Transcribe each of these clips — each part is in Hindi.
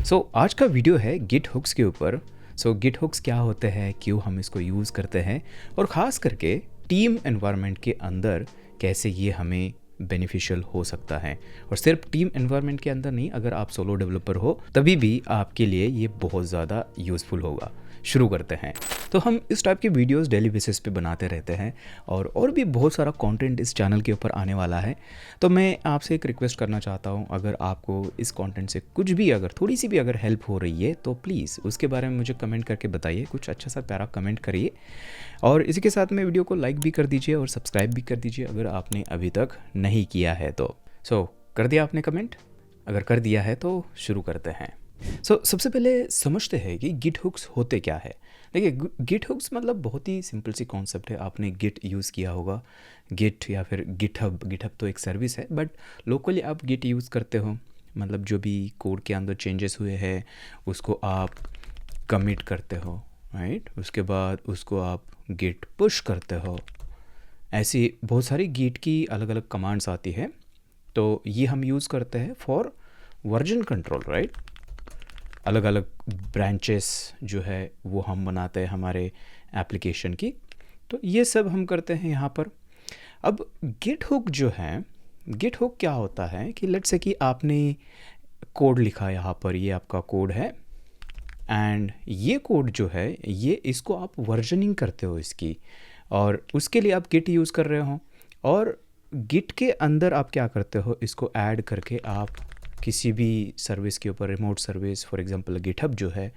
आज का वीडियो है गिट हुक्स के ऊपर। गिट हुक्स क्या होते हैं, क्यों हम इसको यूज़ करते हैं और ख़ास करके टीम एनवायरनमेंट के अंदर कैसे ये हमें बेनिफिशियल हो सकता है। और सिर्फ टीम एनवायरनमेंट के अंदर नहीं, अगर आप सोलो डेवलपर हो तभी भी आपके लिए ये बहुत ज़्यादा यूज़फुल होगा। शुरू करते हैं। तो हम इस टाइप की वीडियोस डेली बेसिस पे बनाते रहते हैं और भी बहुत सारा कंटेंट इस चैनल के ऊपर आने वाला है। तो मैं आपसे एक रिक्वेस्ट करना चाहता हूँ, अगर आपको इस कंटेंट से कुछ भी, अगर थोड़ी सी भी अगर हेल्प हो रही है तो प्लीज़ उसके बारे में मुझे कमेंट करके बताइए, कुछ अच्छा सा प्यारा कमेंट करिए। और इसी के साथ में वीडियो को लाइक भी कर दीजिए और सब्सक्राइब भी कर दीजिए अगर आपने अभी तक नहीं किया है तो। कर दिया आपने कमेंट? अगर कर दिया है तो शुरू करते हैं। सबसे पहले समझते हैं कि गिट हुक्स होते क्या है। देखिए, गिट हुक्स मतलब बहुत ही सिंपल सी कॉन्सेप्ट है। आपने गिट यूज़ किया होगा, गिट या फिर गिटहब तो एक सर्विस है, बट लोकली आप गिट यूज़ करते हो। मतलब जो भी कोड के अंदर चेंजेस हुए हैं उसको आप कमिट करते हो, राइट। उसके बाद उसको आप गिट पुश करते हो। ऐसी बहुत सारी गिट की अलग अलग कमांड्स आती है, तो ये हम यूज़ करते हैं फॉर वर्जन कंट्रोल, राइट। अलग अलग ब्रांचेस जो है वो हम बनाते हैं हमारे एप्लीकेशन की, तो ये सब हम करते हैं यहाँ पर। अब गिट हुक जो है, गिट हुक क्या होता है कि लेट्स से कि आपने कोड लिखा, यहाँ पर ये आपका कोड है एंड ये कोड जो है ये इसको आप वर्जनिंग करते हो इसकी, और उसके लिए आप गिट यूज़ कर रहे हो। और गिट के अंदर आप क्या करते हो, इसको ऐड करके आप किसी भी सर्विस के ऊपर, remote service for example GitHub जो है,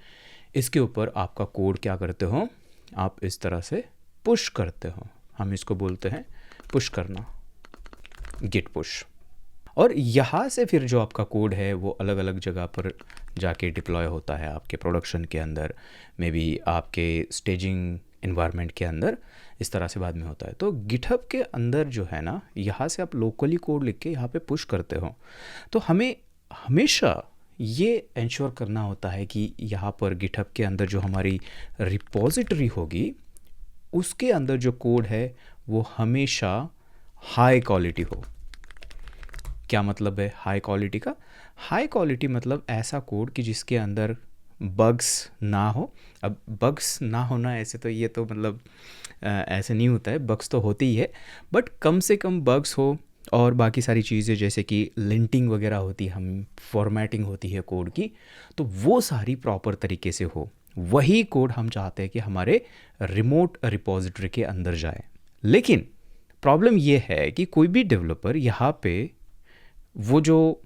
इसके ऊपर आपका कोड क्या करते हो, आप इस तरह से पुश करते हो। हम इसको बोलते हैं पुश करना, गिट पुश। और यहाँ से फिर जो आपका कोड है वो अलग अलग जगह पर जाके डिप्लॉय होता है, आपके प्रोडक्शन के अंदर, मे बी आपके स्टेजिंग इन्वायरमेंट के अंदर, इस तरह से बाद में होता है। तो गिटहब के अंदर जो है ना, यहाँ से आप लोकली कोड लिख के यहाँ पे पुश करते हो। तो हमें हमेशा ये इंश्योर करना होता है कि यहाँ पर गिटहब के अंदर जो हमारी रिपॉजिटरी होगी उसके अंदर जो कोड है वो हमेशा हाई क्वालिटी हो। क्या मतलब है हाई क्वालिटी का? हाई क्वालिटी मतलब ऐसा कोड कि जिसके अंदर बग्स ना हो। अब बग्स ना होना ऐसे तो ये तो मतलब ऐसे नहीं होता है, बग्स तो होती ही है, बट कम से कम बग्स हो। और बाकी सारी चीज़ें जैसे कि लिंटिंग वगैरह होती है, हम फॉर्मेटिंग होती है कोड की, तो वो सारी प्रॉपर तरीके से हो। वही कोड हम चाहते हैं कि हमारे रिमोट रिपॉजिटरी के अंदर जाए। लेकिन प्रॉब्लम ये है कि कोई भी डेवलपर यहाँ पे वो जो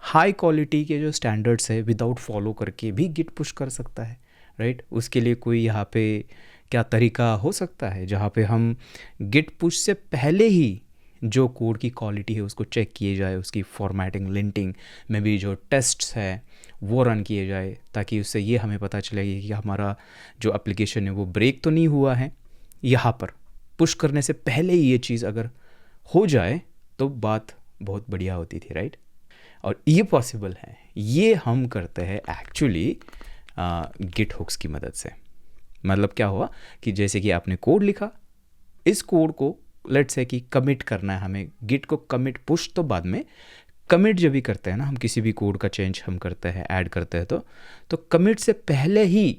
हाई क्वालिटी के जो स्टैंडर्ड्स है विदाउट फॉलो करके भी गिट पुश कर सकता है, राइट। उसके लिए कोई यहाँ पे क्या तरीका हो सकता है जहाँ पे हम गिट पुश से पहले ही जो कोड की क्वालिटी है उसको चेक किए जाए, उसकी फॉर्मेटिंग, लिंटिंग में भी जो टेस्ट्स है वो रन किए जाए, ताकि उससे ये हमें पता चलेगा कि हमारा जो एप्लीकेशन है वो ब्रेक तो नहीं हुआ है। यहाँ पर पुश करने से पहले ही ये चीज़ अगर हो जाए तो बात बहुत बढ़िया होती थी, राइट। और ये पॉसिबल है, ये हम करते हैं एक्चुअली गिट हुक्स की मदद से। मतलब क्या हुआ कि जैसे कि आपने कोड लिखा, इस कोड को लेट्स से कि कमिट करना है हमें, गिट को कमिट, पुश तो बाद में, कमिट जब भी करते हैं ना हम, किसी भी कोड का चेंज हम करते हैं, ऐड करते हैं, तो कमिट से पहले ही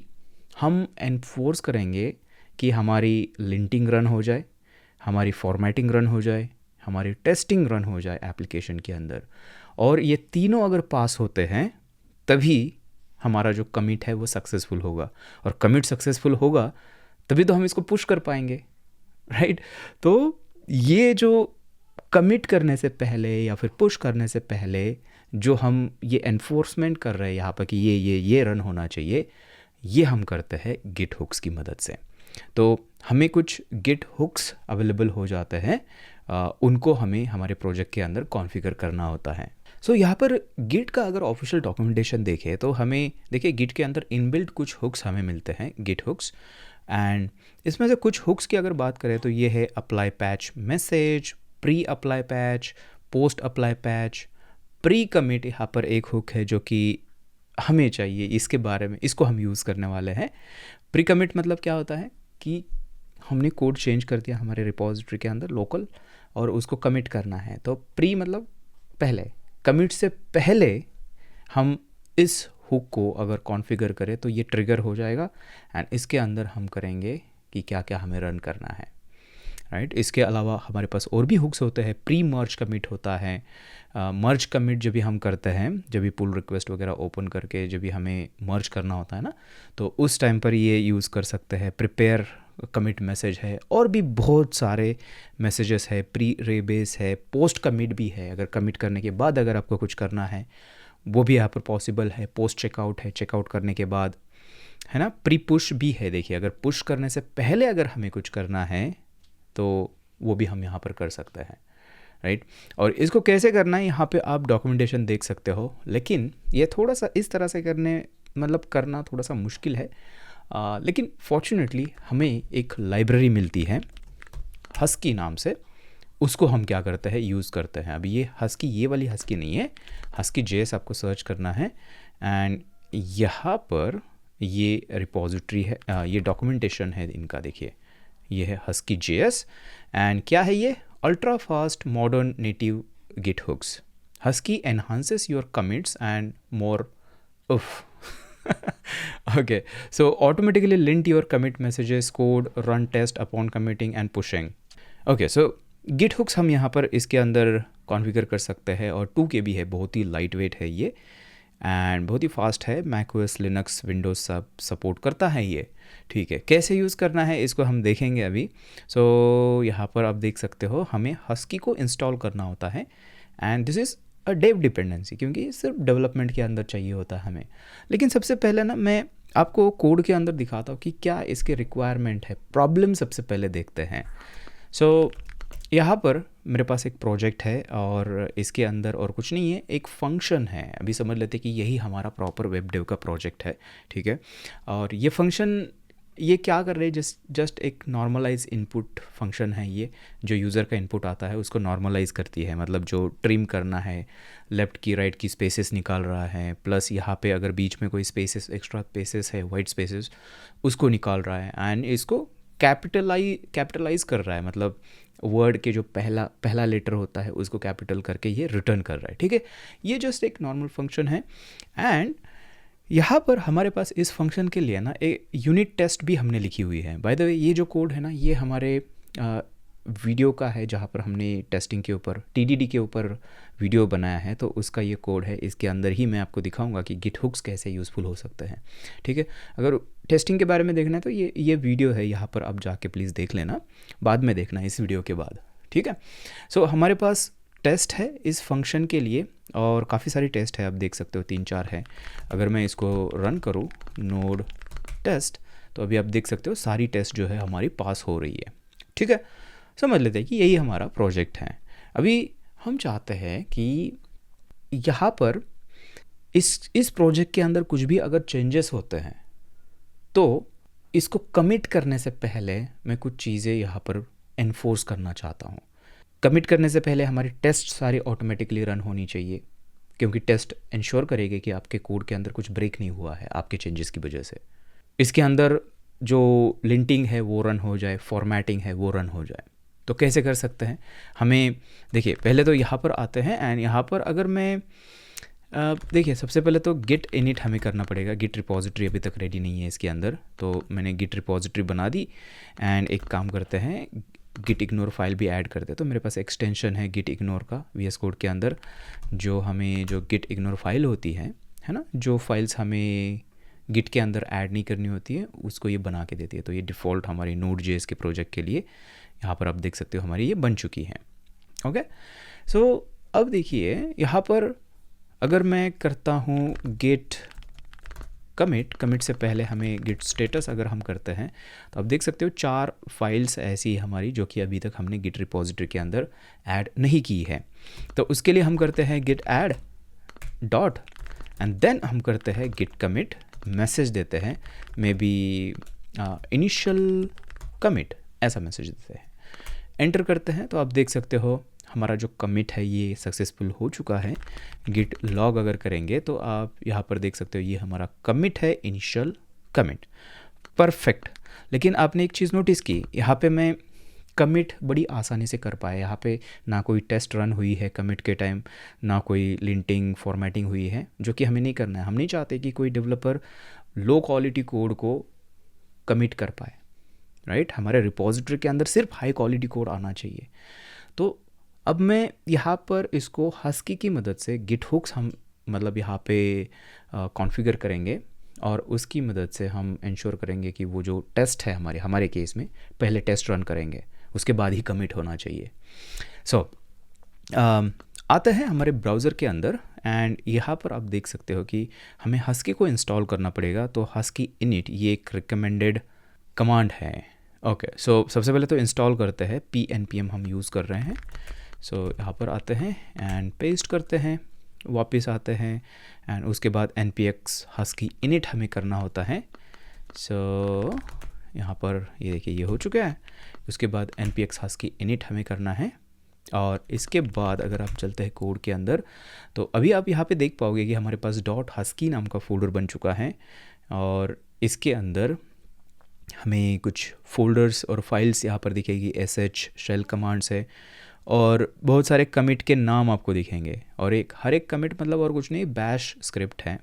हम एनफोर्स करेंगे कि हमारी लिंटिंग रन हो जाए, हमारी फॉर्मेटिंग रन हो जाए, हमारी टेस्टिंग रन हो जाए एप्लीकेशन के अंदर। और ये तीनों अगर पास होते हैं तभी हमारा जो कमिट है वो सक्सेसफुल होगा, और कमिट सक्सेसफुल होगा तभी तो हम इसको पुश कर पाएंगे, राइट। तो ये जो कमिट करने से पहले या फिर पुश करने से पहले जो हम ये एनफोर्समेंट कर रहे हैं यहाँ पर कि ये रन होना चाहिए, ये हम करते हैं गिट हुक्स की मदद से। तो हमें कुछ गिट हुक्स अवेलेबल हो जाते हैं, उनको हमें हमारे प्रोजेक्ट के अंदर कॉन्फ़िगर करना होता है। यहाँ पर गिट का अगर ऑफिशियल डॉक्यूमेंटेशन देखें तो हमें देखिए गिट के अंदर इनबिल्ट कुछ हुक्स हमें मिलते हैं, गिट हुक्स। एंड इसमें से कुछ हुक्स की अगर बात करें तो ये है apply patch message, pre apply patch, post apply patch, pre commit. यहाँ पर एक हुक है जो कि हमें चाहिए, इसके बारे में, इसको हम यूज़ करने वाले हैं। प्री कमिट मतलब क्या होता है कि हमने कोड चेंज कर दिया हमारे रिपॉजिटरी के अंदर लोकल, और उसको कमिट करना है। तो प्री मतलब पहले, कमिट से पहले हम इस हुक को अगर कॉन्फ़िगर करें तो ये ट्रिगर हो जाएगा एंड इसके अंदर हम करेंगे कि क्या क्या हमें रन करना है, राइट। इसके अलावा हमारे पास और भी हुक्स होते हैं। प्री मर्ज कमिट होता है। मर्ज कमिट जब भी हम करते हैं, जब भी पुल रिक्वेस्ट वगैरह ओपन करके जब भी हमें मर्ज करना होता है ना, तो उस टाइम पर ये यूज़ कर सकते हैं। प्रिपेयर कमिट मैसेज है, और भी बहुत सारे मैसेजेस है। प्री रेबेस है, पोस्ट कमिट भी है, अगर कमिट करने के बाद अगर आपको कुछ करना है वो भी यहाँ पर पॉसिबल है। पोस्ट चेकआउट है, चेकआउट करने के बाद, है ना। प्री पुश भी है, देखिए अगर पुश करने से पहले अगर हमें कुछ करना है तो वो भी हम यहाँ पर कर सकते हैं, राइट। और इसको कैसे करना है यहाँ पे आप डॉक्यूमेंटेशन देख सकते हो, लेकिन ये थोड़ा सा इस तरह से करना थोड़ा सा मुश्किल है। लेकिन फॉर्चुनेटली हमें एक लाइब्रेरी मिलती है हस्की नाम से, उसको हम क्या करते हैं, यूज़ करते हैं। अभी ये हस्की, ये वाली हस्की नहीं है, हस्की जेएस आपको सर्च करना है एंड यहाँ पर ये रिपोजिटरी है, ये डॉक्यूमेंटेशन है इनका, देखिए ये है हस्की जेएस एंड क्या है ये, ultra fast modern native Git hooks. Husky enhances your commits and more उफ okay, so automatically lint your commit messages, code, run test upon committing and pushing. okay, so git hooks हम यहाँ पर इसके अंदर कॉन्फ़िगर कर सकते हैं और 2 KB है, बहुत ही लाइट वेट है ये एंड बहुत ही फास्ट है। macOS, लिनक्स, विंडोज़ सब सपोर्ट करता है ये, ठीक है। कैसे यूज़ करना है इसको हम देखेंगे अभी। सो यहाँ पर आप देख सकते हो हमें हस्की को इंस्टॉल करना होता है and this is a Dave dependency, क्योंकि सिर्फ डेवलपमेंट के अंदर चाहिए होता है हमें। लेकिन सबसे पहले ना मैं आपको कोड के अंदर दिखाता हूँ कि क्या इसके रिक्वायरमेंट है। प्रॉब्लम सबसे पहले देखते हैं। सो यहाँ पर मेरे पास एक प्रोजेक्ट है और इसके अंदर और कुछ नहीं है, एक फंक्शन है। अभी समझ लेते कि यही हमारा प्रॉपर वेब डेव का प्रोजेक्ट है, ठीक है। और ये फंक्शन ये क्या कर रहे हैं, जस्ट एक नॉर्मलाइज इनपुट फंक्शन है ये, जो यूज़र का इनपुट आता है उसको नॉर्मलाइज करती है। मतलब जो ट्रिम करना है, लेफ़्ट की राइट की स्पेसेस निकाल रहा है, प्लस यहाँ पे अगर बीच में कोई स्पेसेस, एक्स्ट्रा स्पेसेस है, वाइट स्पेसेस, उसको निकाल रहा है एंड इसको कैपिटलाइज कर रहा है। मतलब वर्ड के जो पहला लेटर होता है उसको कैपिटल करके ये रिटर्न कर रहा है, ठीक है। ये जस्ट एक नॉर्मल फंक्शन है एंड यहाँ पर हमारे पास इस फंक्शन के लिए ना एक यूनिट टेस्ट भी हमने लिखी हुई है। बाय द वे ये जो कोड है ना, ये हमारे वीडियो का है जहाँ पर हमने टेस्टिंग के ऊपर, TDD के ऊपर वीडियो बनाया है, तो उसका ये कोड है। इसके अंदर ही मैं आपको दिखाऊंगा कि गिट हुक्स कैसे यूज़फुल हो सकते हैं, ठीक है। अगर टेस्टिंग के बारे में देखना है तो ये वीडियो है, यहाँ पर आप जाके प्लीज़ देख लेना, बाद में देखना इस वीडियो के बाद, ठीक है। सो हमारे पास टेस्ट है इस फंक्शन के लिए और काफ़ी सारी टेस्ट है, आप देख सकते हो 3-4 है। अगर मैं इसको रन करूँ नोड टेस्ट, तो अभी आप देख सकते हो सारी टेस्ट जो है हमारी पास हो रही है, ठीक है। समझ लेते हैं कि यही हमारा प्रोजेक्ट है। अभी हम चाहते हैं कि यहाँ पर इस प्रोजेक्ट के अंदर कुछ भी अगर चेंजेस होते हैं तो इसको कमिट करने से पहले मैं कुछ चीज़ें यहाँ पर एनफोर्स करना चाहता हूँ। कमिट करने से पहले हमारी टेस्ट सारी ऑटोमेटिकली रन होनी चाहिए, क्योंकि टेस्ट इंश्योर करेगी कि आपके कोड के अंदर कुछ ब्रेक नहीं हुआ है आपके चेंजेस की वजह से। इसके अंदर जो लिंटिंग है वो रन हो जाए, फॉर्मेटिंग है वो रन हो जाए। तो कैसे कर सकते हैं, हमें देखिए पहले तो यहाँ पर आते हैं एंड यहाँ पर अगर मैं देखिए सबसे पहले तो गिट इनिट हमें करना पड़ेगा। गिट रिपोजिटरी अभी तक रेडी नहीं है इसके अंदर, तो मैंने गिट रिपोजिटरी बना दी एंड एक काम करते हैं, गिट इग्नोर फाइल भी ऐड करते हैं। तो मेरे पास एक्सटेंशन है गिट इग्नोर का VS कोड के अंदर, जो हमें जो गिट इग्नोर फाइल होती है ना, जो फाइल्स हमें गिट के अंदर ऐड नहीं करनी होती है उसको ये बना के देती है। तो ये डिफ़ॉल्ट हमारी Node.js के प्रोजेक्ट के लिए यहाँ पर आप देख सकते हो हमारी ये बन चुकी है। ओके, सो अब देखिए यहाँ पर अगर मैं करता हूँ गिट कमिट से पहले हमें गिट स्टेटस अगर हम करते हैं तो आप देख सकते हो 4 फाइल्स ऐसी हमारी जो कि अभी तक हमने गिट रिपोजिटरी के अंदर ऐड नहीं की है। तो उसके लिए हम करते हैं git add dot and then हम करते हैं गिट कमिट, मैसेज देते हैं मे बी इनिशियल कमिट, ऐसा मैसेज देते हैं, एंटर करते हैं। तो आप देख सकते हो हमारा जो कमिट है ये सक्सेसफुल हो चुका है। गिट लॉग अगर करेंगे तो आप यहाँ पर देख सकते हो ये हमारा कमिट है, इनिशियल कमिट, परफेक्ट। लेकिन आपने एक चीज़ नोटिस की, यहाँ पे मैं कमिट बड़ी आसानी से कर पाए। यहाँ पे ना कोई टेस्ट रन हुई है कमिट के टाइम, ना कोई लिंटिंग फॉर्मेटिंग हुई है, जो कि हमें नहीं करना है। हम नहीं चाहते कि कोई डेवलपर लो क्वालिटी कोड को कमिट कर पाए, राइट। हमारे रिपोजिटरी के अंदर सिर्फ हाई क्वालिटी कोड आना चाहिए। तो अब मैं यहाँ पर इसको हस्की की मदद से गिट हुक्स हम मतलब यहाँ पे कॉन्फ़िगर करेंगे, और उसकी मदद से हम इंश्योर करेंगे कि वो जो टेस्ट है हमारे केस में पहले टेस्ट रन करेंगे, उसके बाद ही कमिट होना चाहिए। सो आते हैं हमारे ब्राउज़र के अंदर, एंड यहाँ पर आप देख सकते हो कि हमें हस्की को इंस्टॉल करना पड़ेगा। तो हस्की इनिट ये एक रिकमेंडेड कमांड है। ओके, सो सबसे पहले तो इंस्टॉल करते हैं, PNPM हम यूज़ कर रहे हैं। सो यहाँ पर आते हैं एंड पेस्ट करते हैं, वापस आते हैं, एंड उसके बाद npx हस्की इनिट हमें करना होता है। सो यहाँ पर ये देखिए ये हो चुका है। उसके बाद npx हस्की इनिट हमें करना है, और इसके बाद अगर आप चलते हैं कोड के अंदर, तो अभी आप यहाँ पे देख पाओगे कि हमारे पास .husky नाम का फोल्डर बन चुका है, और इसके अंदर हमें कुछ फोल्डर्स और फाइल्स यहाँ पर दिखेगी, sh शेल कमांड्स है, और बहुत सारे कमिट के नाम आपको दिखेंगे, और हर एक कमिट मतलब और कुछ नहीं, बैश स्क्रिप्ट है।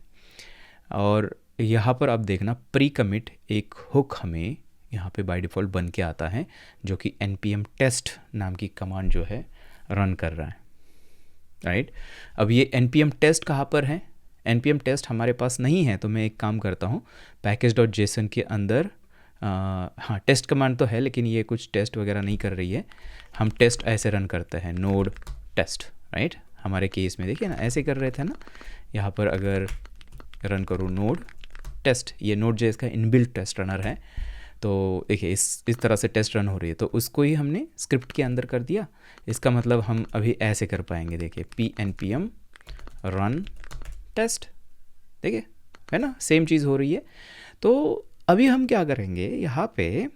और यहाँ पर आप देखना प्री कमिट एक हुक हमें यहाँ पे बाय डिफ़ॉल्ट बन के आता है, जो कि npm टेस्ट नाम की कमांड जो है रन कर रहा है, राइट। अब ये npm टेस्ट कहाँ पर है? npm टेस्ट हमारे पास नहीं है, तो मैं एक काम करता हूँ, package.json के अंदर हाँ टेस्ट कमांड तो है, लेकिन ये कुछ टेस्ट वगैरह नहीं कर रही है। हम टेस्ट ऐसे रन करते हैं, नोड टेस्ट, राइट। हमारे केस में देखिए ना ऐसे कर रहे थे ना, यहाँ पर अगर रन करूँ नोड टेस्ट, ये Node.js का इनबिल्ट टेस्ट रनर है। तो देखिए इस तरह से टेस्ट रन हो रही है, तो उसको ही हमने स्क्रिप्ट के अंदर कर दिया। इसका मतलब हम अभी ऐसे कर पाएंगे, देखिए PNPM रन टेस्ट, देखिए है ना, सेम चीज़ हो रही है। तो अभी हम क्या करेंगे, यहाँ पे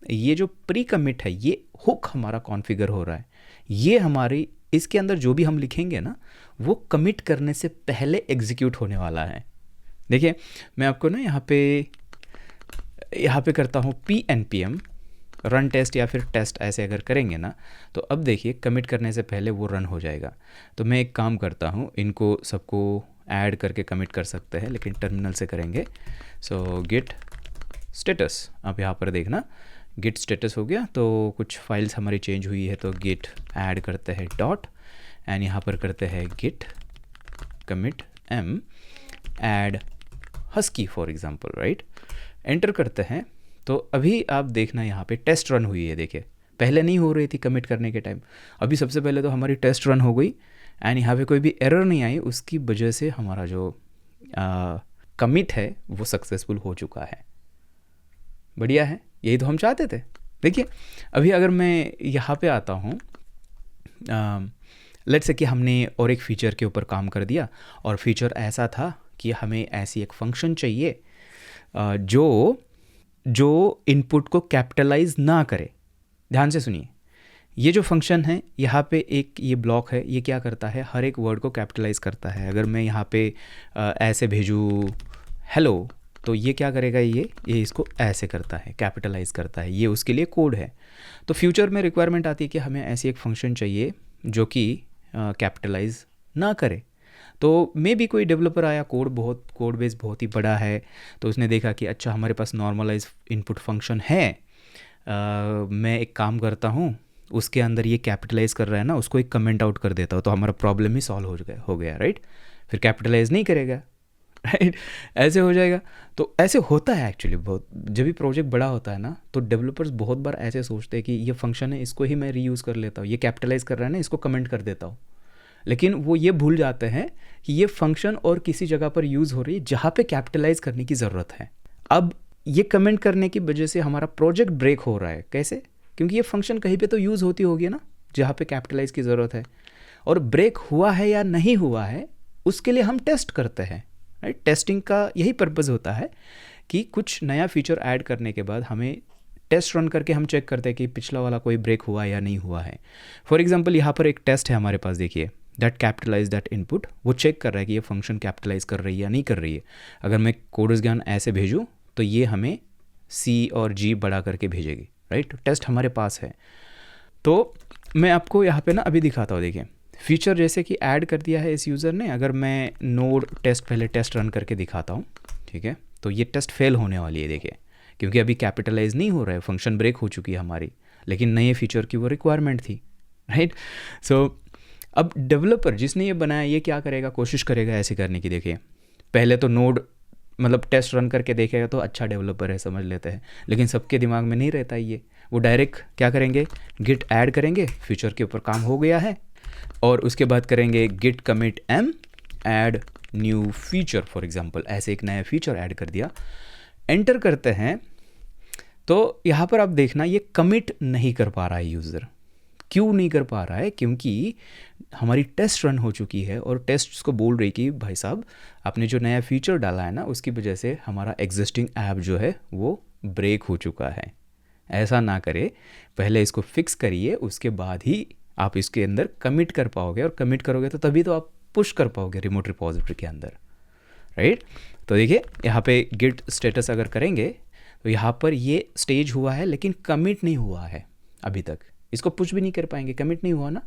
ये जो प्री कमिट है, ये हुक हमारा कॉन्फ़िगर हो रहा है। ये हमारी इसके अंदर जो भी हम लिखेंगे ना, वो कमिट करने से पहले एग्जीक्यूट होने वाला है। देखिए मैं आपको ना यहाँ पे करता हूँ PNPM रन टेस्ट या फिर टेस्ट, ऐसे अगर करेंगे ना, तो अब देखिए कमिट करने से पहले वो रन हो जाएगा। तो मैं एक काम करता हूँ, इनको सबको ऐड करके कमिट कर सकते हैं, लेकिन टर्मिनल से करेंगे। सो गिट स्टेटस, आप यहाँ पर देखना गिट स्टेटस हो गया। तो कुछ फाइल्स हमारी चेंज हुई है, तो गिट ऐड करते हैं डॉट, एंड यहाँ पर करते हैं git commit m add husky for example, right. Enter करते हैं, तो अभी आप देखना यहाँ पे टेस्ट रन हुई है। देखिए पहले नहीं हो रही थी कमिट करने के टाइम, अभी सबसे पहले तो हमारी टेस्ट रन हो गई, एंड यहाँ पे कोई भी एरर नहीं आई। उसकी वजह से हमारा जो कमिट है वो सक्सेसफुल हो चुका है। बढ़िया है, यही तो हम चाहते थे। देखिए अभी अगर मैं यहाँ पे आता हूँ, लेट्स से कि हमने और एक फ़ीचर के ऊपर काम कर दिया, और फीचर ऐसा था कि हमें ऐसी एक फंक्शन चाहिए जो इनपुट को कैपिटलाइज ना करे। ध्यान से सुनिए, ये जो फंक्शन है यहाँ पे एक ये ब्लॉक है, ये क्या करता है, हर एक वर्ड को कैपिटलाइज करता है। अगर मैं यहाँ पे ऐसे भेजूँ हेलो, तो ये क्या करेगा, ये इसको ऐसे करता है, कैपिटलाइज करता है। ये उसके लिए कोड है। तो फ्यूचर में रिक्वायरमेंट आती है कि हमें ऐसी एक फंक्शन चाहिए जो कि कैपिटलाइज ना करे। तो मे भी कोई डेवलपर आया, कोड बेस बहुत ही बड़ा है, तो उसने देखा कि अच्छा हमारे पास नॉर्मलाइज इनपुट फंक्शन है, मैं एक काम करता हूँ, उसके अंदर ये कैपिटलाइज कर रहा है ना, उसको एक कमेंट आउट कर देता हूँ, तो हमारा प्रॉब्लम ही सॉल्व हो गया, राइट। फिर कैपिटलाइज नहीं करेगा, राइट, ऐसे हो जाएगा। तो ऐसे होता है एक्चुअली बहुत, जब भी प्रोजेक्ट बड़ा होता है ना, तो डेवलपर्स बहुत बार ऐसे सोचते हैं कि ये फंक्शन है, इसको ही मैं रीयूज़ कर लेता हूँ, ये कैपिटलाइज कर रहा है ना, इसको कमेंट कर देता हूँ। लेकिन वो ये भूल जाते हैं कि ये फंक्शन और किसी जगह पर यूज़ हो रही है जहाँ पे कैपिटलाइज करने की ज़रूरत है। अब ये कमेंट करने की वजह से हमारा प्रोजेक्ट ब्रेक हो रहा है। कैसे? क्योंकि ये फंक्शन कहीं पे तो यूज़ होती होगी ना, जहाँ पे कैपिटलाइज की ज़रूरत है, और ब्रेक हुआ है या नहीं हुआ है उसके लिए हम टेस्ट करते हैं, राइट। टेस्टिंग का यही पर्पज़ होता है कि कुछ नया फीचर ऐड करने के बाद हमें टेस्ट रन करके हम चेक करते हैं कि पिछला वाला कोई ब्रेक हुआ या नहीं हुआ है। फॉर एग्जांपल यहाँ पर एक टेस्ट है हमारे पास, देखिए दैट कैपिटलाइज दैट इनपुट, वो चेक कर रहा है कि ये फंक्शन कैपिटलाइज कर रही है या नहीं कर रही है। अगर मैं कोडर्स ज्ञान ऐसे भेजूँ तो ये हमें C और G बढ़ा करके भेजेगी, राइट। टेस्ट हमारे पास है। तो मैं आपको यहाँ पे ना अभी दिखाता हूँ, देखिए फीचर जैसे कि ऐड कर दिया है इस यूज़र ने। अगर मैं नोड टेस्ट पहले टेस्ट रन करके दिखाता हूँ, ठीक है, तो ये टेस्ट फेल होने वाली है, देखिए, क्योंकि अभी कैपिटलाइज नहीं हो रहा है, फंक्शन ब्रेक हो चुकी है हमारी, लेकिन नए फीचर की वो रिक्वायरमेंट थी, राइट। सो अब डेवलपर जिसने ये बनाया ये क्या करेगा, कोशिश करेगा ऐसे करने की, देखिए पहले तो नोड मतलब टेस्ट रन करके देखेगा तो अच्छा डेवलपर है समझ लेते हैं, लेकिन सबके दिमाग में नहीं रहता ये, वो डायरेक्ट क्या करेंगे, गिट ऐड करेंगे, फीचर के ऊपर काम हो गया है, और उसके बाद करेंगे git commit m add new feature, for example ऐसे एक नया फीचर ऐड कर दिया, एंटर करते हैं। तो यहाँ पर आप देखना ये कमिट नहीं कर पा रहा है यूज़र। क्यों नहीं कर पा रहा है, क्योंकि हमारी टेस्ट रन हो चुकी है और टेस्ट उसको बोल रही कि भाई साहब आपने जो नया फीचर डाला है ना उसकी वजह से हमारा एग्जिस्टिंग ऐप जो है वो ब्रेक हो चुका है। ऐसा ना करे, पहले इसको फिक्स करिए, उसके बाद ही आप इसके अंदर कमिट कर पाओगे, और कमिट करोगे तो तभी तो आप पुश कर पाओगे रिमोट रिपॉजिटरी के अंदर, राइट। तो देखिए यहाँ पे गिट स्टेटस अगर करेंगे तो यहाँ पर ये स्टेज हुआ है लेकिन कमिट नहीं हुआ है अभी तक, इसको पुश भी नहीं कर पाएंगे, कमिट नहीं हुआ ना।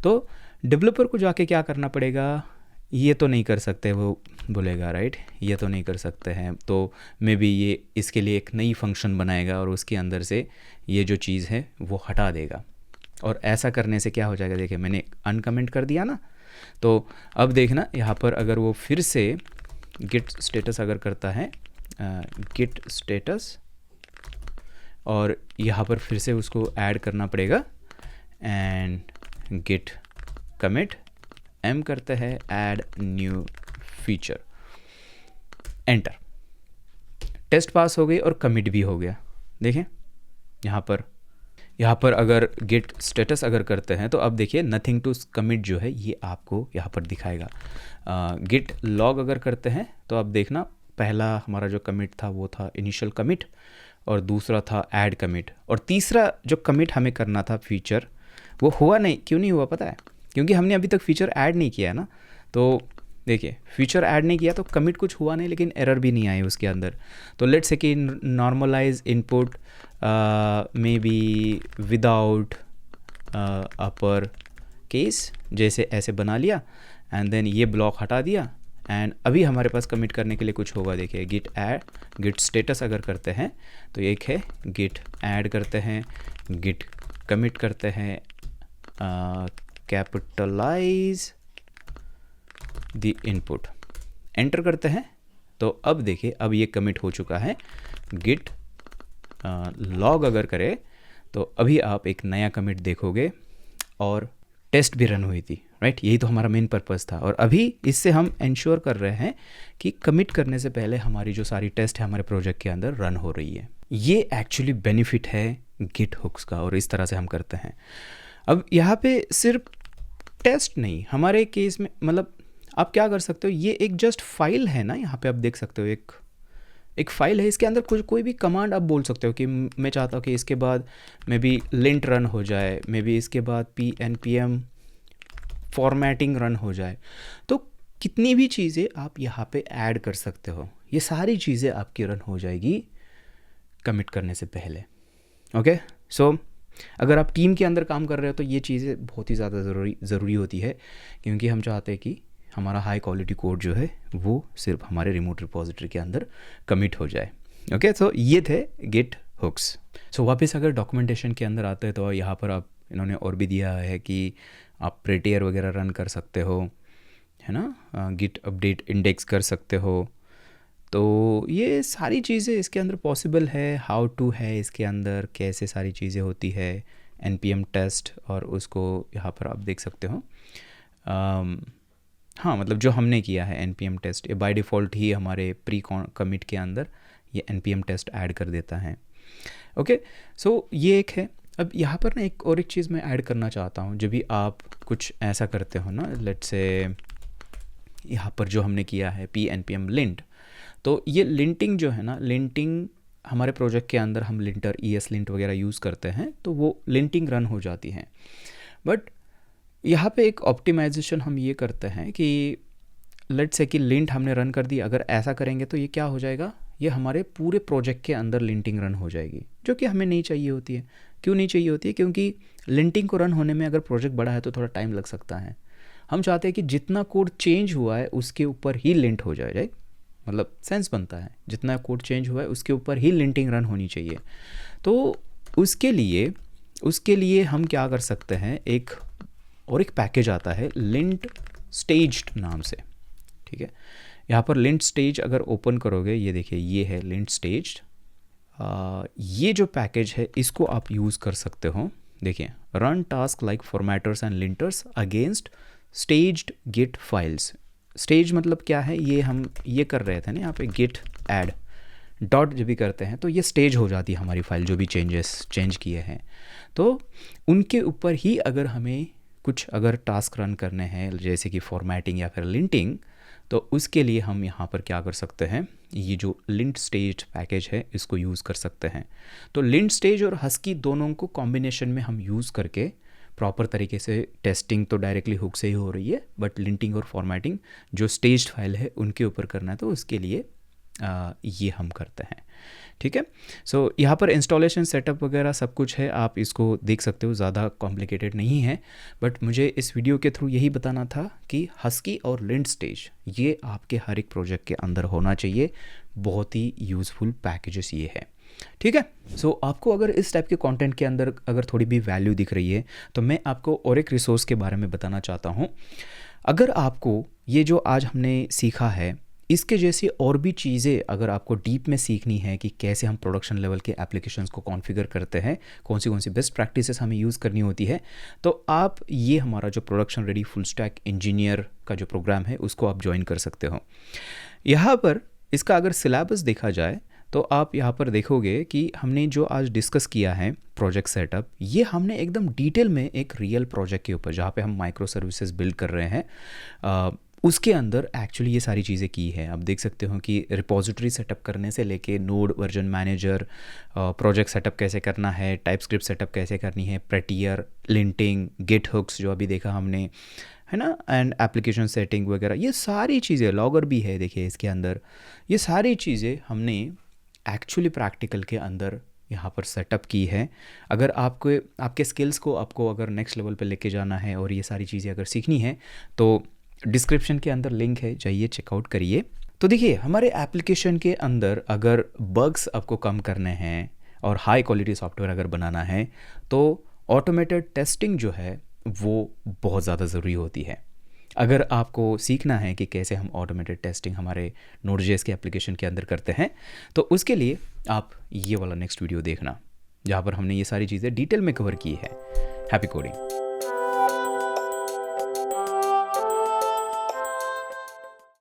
तो डेवलपर को जाके क्या करना पड़ेगा, ये तो नहीं कर सकते वो बोलेगा, राइट, ये तो नहीं कर सकते हैं, तो मे बी ये इसके लिए एक नई फंक्शन बनाएगा और उसके अंदर से ये जो चीज़ है वो हटा देगा। और ऐसा करने से क्या हो जाएगा, देखिए मैंने अनकमेंट कर दिया ना, तो अब देखना यहाँ पर अगर वो फिर से गिट स्टेटस अगर करता है, गिट स्टेटस, और यहाँ पर फिर से उसको ऐड करना पड़ेगा, एंड गिट कमिट एम करते हैं add new feature, enter, test pass हो गई और कमिट भी हो गया। देखें यहाँ पर अगर गिट स्टेटस अगर करते हैं तो अब देखिए नथिंग टू कमिट जो है ये आपको यहाँ पर दिखाएगा। गिट लॉग अगर करते हैं तो अब देखना पहला हमारा जो कमिट था वो था इनिशियल कमिट, और दूसरा था ऐड कमिट, और तीसरा जो कमिट हमें करना था फीचर वो हुआ नहीं। क्यों नहीं हुआ पता है, क्योंकि हमने अभी तक फीचर ऐड नहीं किया है ना। तो देखिए फीचर ऐड नहीं किया तो कमिट कुछ हुआ नहीं, लेकिन एरर भी नहीं आई उसके अंदर। तो लेट्स से कि normalise input may be without upper case, जैसे ऐसे बना लिया, एंड देन ये ब्लॉक हटा दिया, एंड अभी हमारे पास कमिट करने के लिए कुछ होगा। देखिए गिट स्टेटस अगर करते हैं तो एक है गिट ऐड करते हैं, गिट कमिट करते हैं, कैपिटलाइज द इनपुट, एंटर करते हैं। तो अब देखिए अब ये कमिट हो चुका है। गिट लॉग अगर करे तो अभी आप एक नया कमिट देखोगे और टेस्ट भी रन हुई थी, राइट। यही तो हमारा मेन पर्पस था, और अभी इससे हम इंश्योर कर रहे हैं कि कमिट करने से पहले हमारी जो सारी टेस्ट है हमारे प्रोजेक्ट के अंदर रन हो रही है। ये एक्चुअली बेनिफिट है गिट हुक्स का, और इस तरह से हम करते हैं। अब यहाँ पे सिर्फ टेस्ट नहीं, हमारे केस में मतलब आप क्या कर सकते हो, ये एक जस्ट फाइल है ना, यहाँ पे आप देख सकते हो एक फाइल है, इसके अंदर कोई भी कमांड आप बोल सकते हो कि मैं चाहता हूँ कि इसके बाद मे बी लिंट रन हो जाए, मे बी इसके बाद npm फॉर्मेटिंग रन हो जाए। तो कितनी भी चीज़ें आप यहाँ पे ऐड कर सकते हो, ये सारी चीज़ें आपकी रन हो जाएगी कमिट करने से पहले। ओके, सो अगर आप टीम के अंदर काम कर रहे हो तो ये चीज़ें बहुत ही ज़्यादा ज़रूरी होती है, क्योंकि हम चाहते हैं कि हमारा हाई क्वालिटी कोड जो है वो सिर्फ हमारे रिमोट रिपॉजिटरी के अंदर कमिट हो जाए। ओके, सो ये थे गिट हुक्स। सो वापस अगर डॉक्यूमेंटेशन के अंदर आते हैं तो यहाँ पर आप इन्होंने और भी दिया है कि आप प्रेटियर वगैरह रन कर सकते हो, है ना, गिट अपडेट इंडेक्स कर सकते हो। तो ये सारी चीज़ें इसके अंदर पॉसिबल है। हाउ टू है इसके अंदर, कैसे सारी चीज़ें होती है, npm टेस्ट, और उसको यहाँ पर आप देख सकते हो। हाँ, मतलब जो हमने किया है npm टेस्ट, ये बाय डिफ़ॉल्ट ही हमारे प्री कमिट के अंदर ये npm टेस्ट ऐड कर देता है। ओके, सो ये एक है। अब यहाँ पर ना एक चीज़ मैं ऐड करना चाहता हूँ। जब भी आप कुछ ऐसा करते हो ना, लेट्स से यहाँ पर जो हमने किया है npm lint, तो ये लिंटिंग जो है ना, लिंटिंग हमारे प्रोजेक्ट के अंदर हम लिंटर ESLint वगैरह यूज़ करते हैं, तो वो लिंटिंग रन हो जाती है। बट यहाँ पे एक ऑप्टिमाइजेशन हम ये करते हैं कि लेट्स से कि लिंट हमने रन कर दी, अगर ऐसा करेंगे तो ये क्या हो जाएगा, ये हमारे पूरे प्रोजेक्ट के अंदर लिंटिंग रन हो जाएगी, जो कि हमें नहीं चाहिए होती है। क्यों नहीं चाहिए होती है? क्योंकि लिंटिंग को रन होने में अगर प्रोजेक्ट बड़ा है तो थोड़ा टाइम लग सकता है। हम चाहते हैं कि जितना कोड चेंज हुआ है उसके ऊपर ही लिंट हो जाए, राइट? मतलब सेंस बनता है, जितना कोड चेंज हुआ है उसके ऊपर ही लिंटिंग रन होनी चाहिए। तो उसके लिए हम क्या कर सकते हैं, एक पैकेज आता है लिंट स्टेज्ड नाम से, ठीक है? यहाँ पर लिंट स्टेज अगर ओपन करोगे, ये देखिए ये है लिंट स्टेज्ड। ये जो पैकेज है इसको आप यूज़ कर सकते हो। देखिए, run task like formatters and linters against staged git files. Stage मतलब क्या है, ये हम ये कर रहे थे ना यहाँ पे गिट ऐड डॉट जब भी करते हैं तो ये स्टेज हो जाती है हमारी फाइल, जो भी चेंज किए हैं। तो उनके ऊपर ही अगर हमें कुछ अगर टास्क रन करने हैं जैसे कि फॉर्मेटिंग या फिर लिंटिंग, तो उसके लिए हम यहाँ पर क्या कर सकते हैं, ये जो लिंट स्टेज पैकेज है इसको यूज़ कर सकते हैं। तो लिंट स्टेज और हस्की दोनों को कॉम्बिनेशन में हम यूज़ करके प्रॉपर तरीके से टेस्टिंग तो डायरेक्टली हुक से ही हो रही है, बट लिंटिंग और फॉर्मेटिंग जो स्टेज्ड फाइल है उनके ऊपर करना है, तो उसके लिए ये हम करते हैं, ठीक है? सो यहाँ पर इंस्टॉलेशन सेटअप वगैरह सब कुछ है, आप इसको देख सकते हो, ज़्यादा कॉम्प्लिकेटेड नहीं है। बट मुझे इस वीडियो के थ्रू यही बताना था कि हस्की और लिंट स्टेज ये आपके हर एक प्रोजेक्ट के अंदर होना चाहिए। बहुत ही यूज़फुल पैकेजेस ये है, ठीक है? सो आपको अगर इस टाइप के कंटेंट के अंदर अगर थोड़ी भी वैल्यू दिख रही है तो मैं आपको और एक रिसोर्स के बारे में बताना चाहता हूँ। अगर आपको ये जो आज हमने सीखा है इसके जैसी और भी चीज़ें अगर आपको डीप में सीखनी है कि कैसे हम प्रोडक्शन लेवल के एप्लीकेशंस को कॉन्फ़िगर करते हैं, कौन सी बेस्ट प्रैक्टिसेस हमें यूज़ करनी होती है, तो आप ये हमारा जो production ready full stack engineer का जो प्रोग्राम है उसको आप ज्वाइन कर सकते हो। यहाँ पर इसका अगर सिलेबस देखा जाए तो आप यहाँ पर देखोगे कि हमने जो आज डिस्कस किया है प्रोजेक्ट सेटअप, ये हमने एकदम डिटेल में एक रियल प्रोजेक्ट के ऊपर जहाँ पे हम माइक्रो सर्विसेज बिल्ड कर रहे हैं उसके अंदर एक्चुअली ये सारी चीज़ें की हैं। आप देख सकते हो कि रिपोजिटरी सेटअप करने से लेके node version manager, project setup कैसे करना है, टाइप स्क्रिप्ट सेटअप कैसे करनी है, प्रेटियर, लिंटिंग, गिट हुक्स जो अभी देखा हमने, है ना, एंड एप्लीकेशन सेटिंग वगैरह, ये सारी चीज़ें, लॉगर भी है देखिए इसके अंदर, ये सारी चीज़ें हमने एक्चुअली प्रैक्टिकल के अंदर यहाँ पर सेटअप की है। अगर आपको आपके स्किल्स को आपको अगर नेक्स्ट लेवल पे लेके जाना है और ये सारी चीज़ें अगर सीखनी है तो डिस्क्रिप्शन के अंदर लिंक है, जाइए चेकआउट करिए। तो देखिए, हमारे एप्लीकेशन के अंदर अगर बग्स आपको कम करने हैं और हाई क्वालिटी सॉफ्टवेयर अगर बनाना है तो ऑटोमेटेड टेस्टिंग जो है वो बहुत ज़्यादा ज़रूरी होती है। अगर आपको सीखना है कि कैसे हम ऑटोमेटेड टेस्टिंग हमारे नोड.जेएस के एप्लीकेशन के अंदर करते हैं, तो उसके लिए आप ये वाला नेक्स्ट वीडियो देखना, जहाँ पर हमने ये सारी चीज़ें डिटेल में कवर की है। Happy coding.